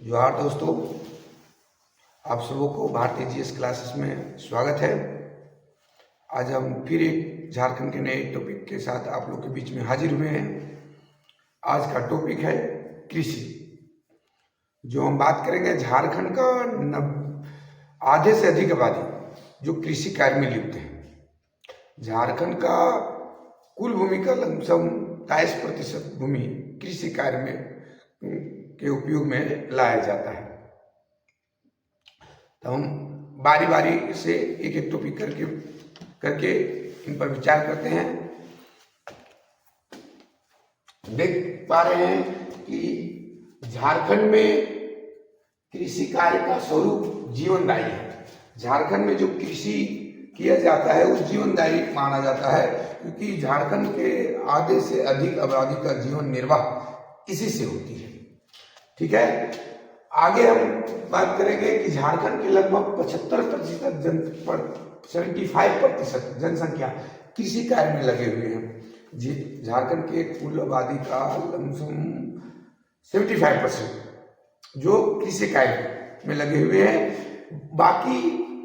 जोहार दोस्तों, आप सबों को भारतीय जीएस क्लासेस में स्वागत है। आज हम फिर एक झारखंड के नए टॉपिक के साथ आप लोग के बीच में हाजिर हुए हैं। आज का टॉपिक है कृषि। जो हम बात करेंगे झारखंड का आधे से अधिक आबादी जो कृषि कार्य में लिप्त है। झारखंड का कुल भूमि का लगभग 23% भूमि कृषि कार्य में के उपयोग में लाया जाता है। तो हम बारी बारी से एक एक टॉपिक करके इन पर विचार करते हैं। देख पा रहे हैं कि झारखंड में कृषि कार्य का स्वरूप जीवनदायी है। झारखंड में जो कृषि किया जाता है वो जीवनदायी माना जाता है, क्योंकि झारखंड के आधे से अधिक आबादी का जीवन निर्वाह इसी से होती है। ठीक है, आगे हम बात करेंगे कि झारखंड के लगभग 75% जनसंख्या कृषि कार्य में लगे हुए हैं। झारखंड के कुल आबादी का लगभग 75% जो कृषि कार्य में लगे हुए हैं। बाकी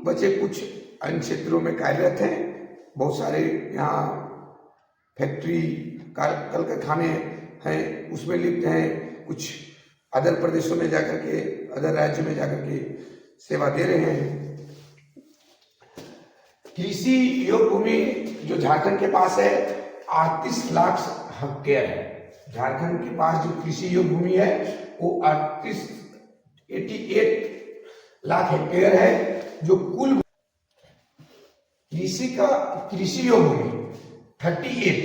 बचे कुछ अन्य क्षेत्रों में कार्यरत हैं। बहुत सारे यहाँ फैक्ट्री कल कारखाने हैं, उसमें लिप्त हैं। कुछ अदर प्रदेशों में जाकर के, अदर राज्यों में जाकर के सेवा दे रहे हैं। कृषि योग्य भूमि जो झारखंड के पास है 38 लाख हेक्टेयर है। झारखंड के पास जो कृषि योग्य भूमि है वो 88 लाख हेक्टेयर है। जो कुल कृषि योग्य भूमि 38,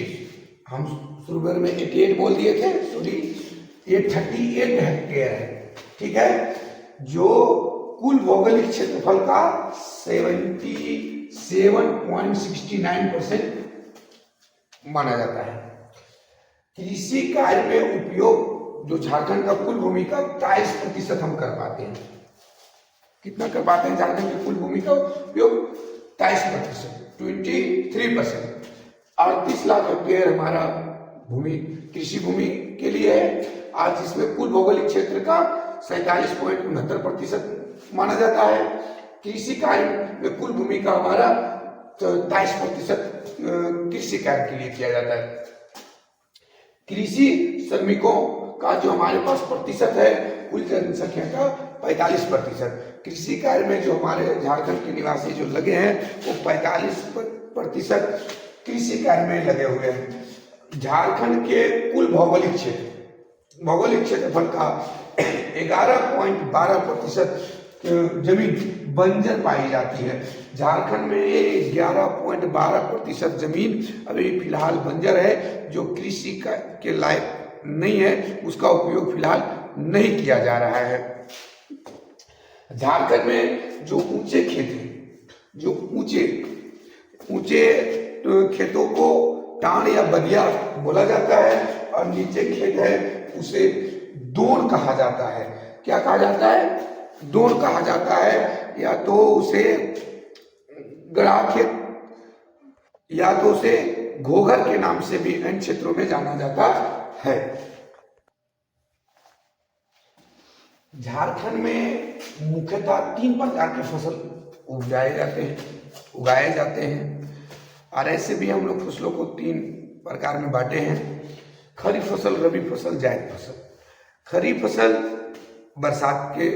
हम शुरू में 88 बोल दिए थे, सॉरी, ये 38 हेक्टेयर है। ठीक है, जो कुल भौगोलिक क्षेत्रफल का 77.69% माना जाता है। कृषि कार्य में उपयोग जो झारखंड का कुल भूमि का 23% हम कर पाते हैं। कितना कर पाते हैं झारखंड की कुल भूमि का उपयोग? 23%, 23%। 38 लाख हेक्टेयर हमारा भूमि कृषि भूमि के लिए है। आज इसमें कुल भौगोलिक क्षेत्र का 47.69% माना जाता है। कृषि कार्य में कुल भूमि का हमारा 23% कृषि कार्य के लिए किया जाता है। कृषि श्रमिकों का जो हमारे पास प्रतिशत है कुल जनसंख्या का 45%। कृषि कार्य में जो हमारे झारखंड के निवासी जो लगे हैं वो 45% कृषि कार्य में लगे हुए हैं। झारखंड के कुल भौगोलिक क्षेत्रफल का 11.12% जमीन बंजर पाई जाती है। झारखंड में 11.12% जमीन अभी फिलहाल बंजर है, जो कृषि के लायक नहीं है, उसका उपयोग फिलहाल नहीं किया जा रहा है। झारखंड में जो ऊंचे खेत हैं, जो ऊंचे खेतों को टाण या बदिया बोला जाता है, और नीचे खेत है उसे दोन कहा जाता है। क्या कहा जाता है? दोन कहा जाता है, या तो उसे गड़ा खेत या तो उसे घोघर के नाम से भी इन क्षेत्रों में जाना जाता है। झारखंड में मुख्यतः 3 प्रकार के फसल उगाए जाते हैं, और ऐसे भी हम लोग फसलों को 3 प्रकार में बांटे हैं। खरीफ फसल, रबी फसल, जायद फसल। खरीफ फसल बरसात के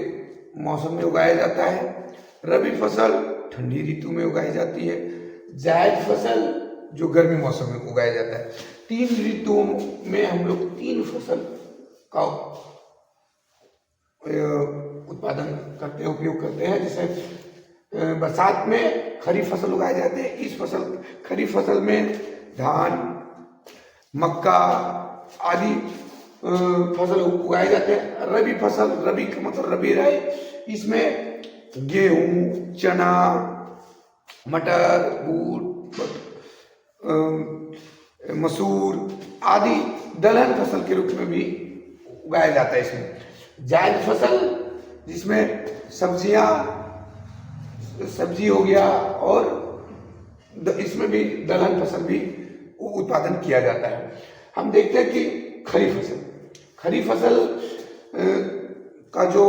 मौसम में उगाया जाता है। रबी फसल ठंडी ऋतु में उगाई जाती है। जायद फसल जो गर्मी मौसम में उगाया जाता है। 3 ऋतुओं में हम लोग 3 फसल का उत्पादन करते हैं, उपयोग करते हैं। जैसे बरसात में खरीफ फसल उगाए जाते हैं। खरीफ फसल में धान, मक्का आदि फसल उगाए जाते हैं। रबी फसल, रबी का मतलब रबी राई, इसमें गेहूं, चना, मटर, बूट, मसूर आदि दलहन फसल के रूप में भी उगाया जाता है। इसमें जायद फसल, जिसमें सब्जी हो गया, और इसमें भी दलहन फसल भी उत्पादन किया जाता है। हम देखते हैं कि खरीफ फसल का जो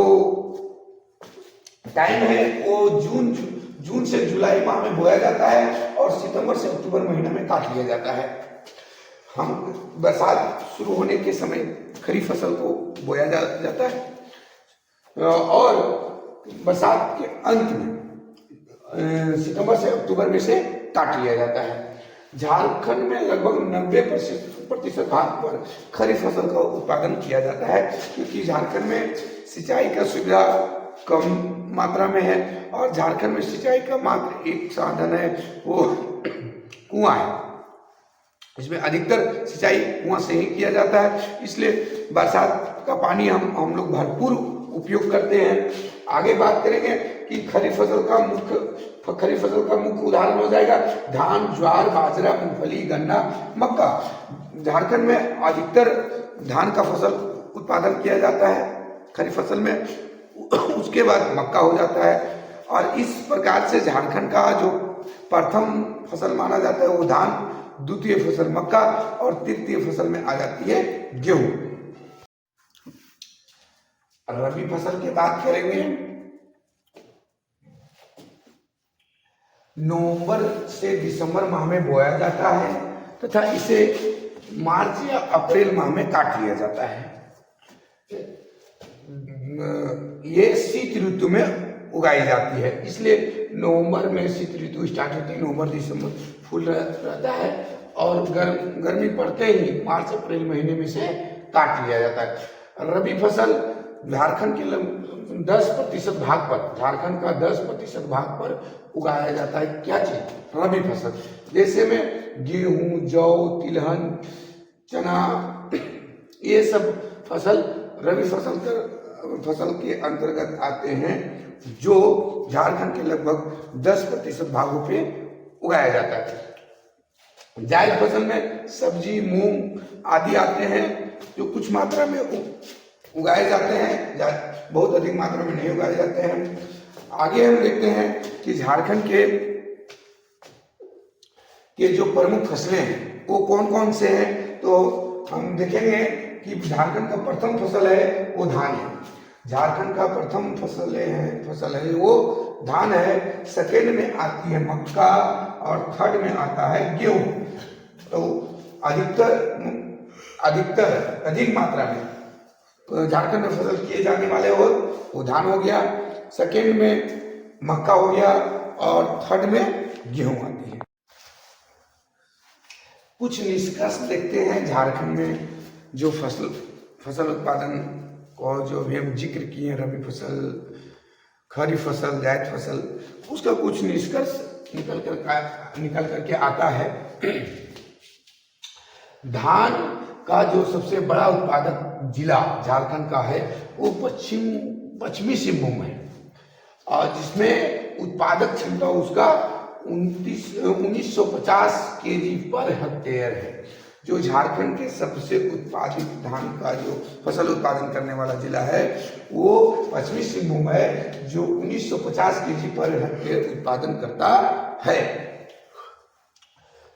टाइम है वो जून से जुलाई माह में बोया जाता है और सितंबर से अक्टूबर महीने में काट लिया जाता है। हम बरसात शुरू होने के समय खरीफ फसल को बोया जाता है और बरसात के अंत में सितंबर से अक्टूबर में से काट लिया जाता है। झारखंड में लगभग 90% भाग पर खरीफ फसल का उत्पादन किया जाता है, क्योंकि झारखंड में सिंचाई का सुविधा कम मात्रा में है और झारखंड में सिंचाई का मात्र एक साधन है, वो कुआं है। इसमें अधिकतर सिंचाई कुआं से ही किया जाता है, इसलिए बरसात का पानी हम लोग भरपूर उपयोग करते हैं। आगे बात करेंगे कि खरीफ फसल का मुख्य उदाहरण हो जाएगा धान, ज्वार, बाजरा, मूंगफली, गन्ना, मक्का। झारखंड में अधिकतर धान का फसल उत्पादन किया जाता है खरीफ फसल में, उसके बाद मक्का हो जाता है और इस प्रकार से झारखंड का जो प्रथम फसल माना जाता है वो धान, द्वितीय फसल मक्का और तृतीय फसल में आ जाती है गेहूं। रबी फसल की बात करेंगे। नवंबर से दिसंबर माह में बोया जाता है तथा इसे मार्च या अप्रैल माह में काट लिया जाता है। ये शीत ऋतु में उगाई जाती है, इसलिए नवंबर में शीत ऋतु स्टार्ट होती है, नवंबर दिसंबर फूल रहता है और गर्मी पड़ते ही मार्च अप्रैल महीने में से काट लिया जाता है। रबी फसल झारखंड के 10% भाग पर, झारखंड का 10% भाग पर उगाया जाता है। क्या चीज? रबी फसल। जैसे में गेहूं, जौ, तिलहन, चना, ये सब फसल रबी फसल के अंतर्गत आते हैं, जो झारखंड के लगभग 10% भागों पे उगाया जाता है। जायद फसल में सब्जी, मूंग आदि आते हैं, जो कुछ मात्रा में उगाए जाते हैं, बहुत अधिक मात्रा में नहीं उगाए जाते हैं। आगे हम देखते हैं कि झारखंड के जो प्रमुख फसलें हैं वो कौन कौन से हैं, तो हम देखेंगे कि झारखंड का प्रथम फसल है वो धान है। झारखंड का प्रथम फसल है वो धान है। सेकेंड में आती है मक्का और थर्ड में आता है गेहूं। तो अधिक मात्रा में झारखंड में फसल किए जाने वाले वो धान हो गया, सेकेंड में मक्का हो गया और थर्ड में गेहूं आती है। कुछ निष्कर्ष देखते हैं झारखंड में जो फसल उत्पादन को जो भी हम जिक्र किए, रबी फसल, खरीफ फसल, जायद फसल, उसका कुछ निष्कर्ष निकल करके आता है। धान का जो सबसे बड़ा उत्पादक जिला झारखंड का है वो पश्चिमी सिंहभूम है और जिसमें उत्पादक क्षमता उसका 1950 केजी पर हेक्टेयर है। जो झारखंड के सबसे उत्पादित धान का जो फसल उत्पादन करने वाला जिला है वो पश्चिमी सिंहभूम है, जो 1950 केजी पर हेक्टेयर उत्पादन करता है।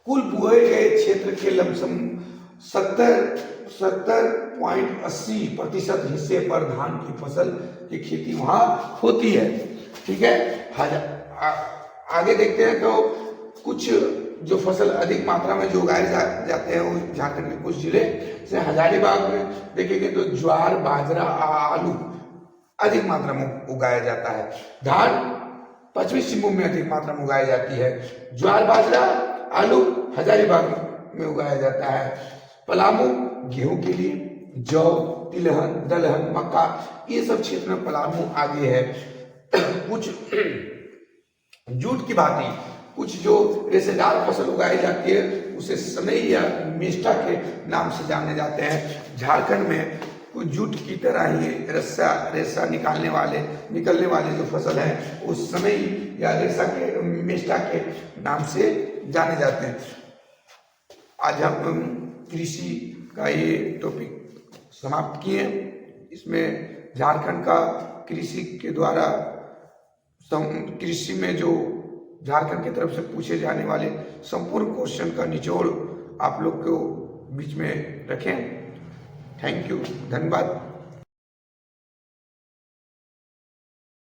कुल बोए गए क्षेत्र के लमसम 70.80% हिस्से पर धान की फसल की खेती वहां होती है। ठीक है, आगे देखते हैं तो कुछ जो फसल अधिक मात्रा में जो उगाए जाते हैं वो झारखंड के कुछ जिले से हजारीबाग में देखेंगे तो ज्वार, बाजरा, आलू अधिक मात्रा में उगाया जाता है। धान पश्चिमी सिंहभूम में अधिक मात्रा में उगाई जाती है। ज्वार, बाजरा, आलू हजारीबाग में उगाया जाता है। पलामू गेहूं के लिए, जौ, तिलहन, दलहन, मक्का, ये सब क्षेत्र में पलामू आगे है। कुछ जूट की भांति कुछ जो रेशेदार फसल उगाई जाती है उसे सनई या मेस्टा के नाम से जाने जाते हैं। झारखंड में कुछ जूट की तरह ही रेशा निकलने वाले जो फसल है वो सनई या मेस्टा के नाम से जाने जाते हैं। आज हम कृषि का ये टॉपिक समाप्त किए। इसमें झारखंड का कृषि के द्वारा कृषि में जो झारखंड की तरफ से पूछे जाने वाले संपूर्ण क्वेश्चन का निचोड़ आप लोग को बीच में रखें। थैंक यू, धन्यवाद।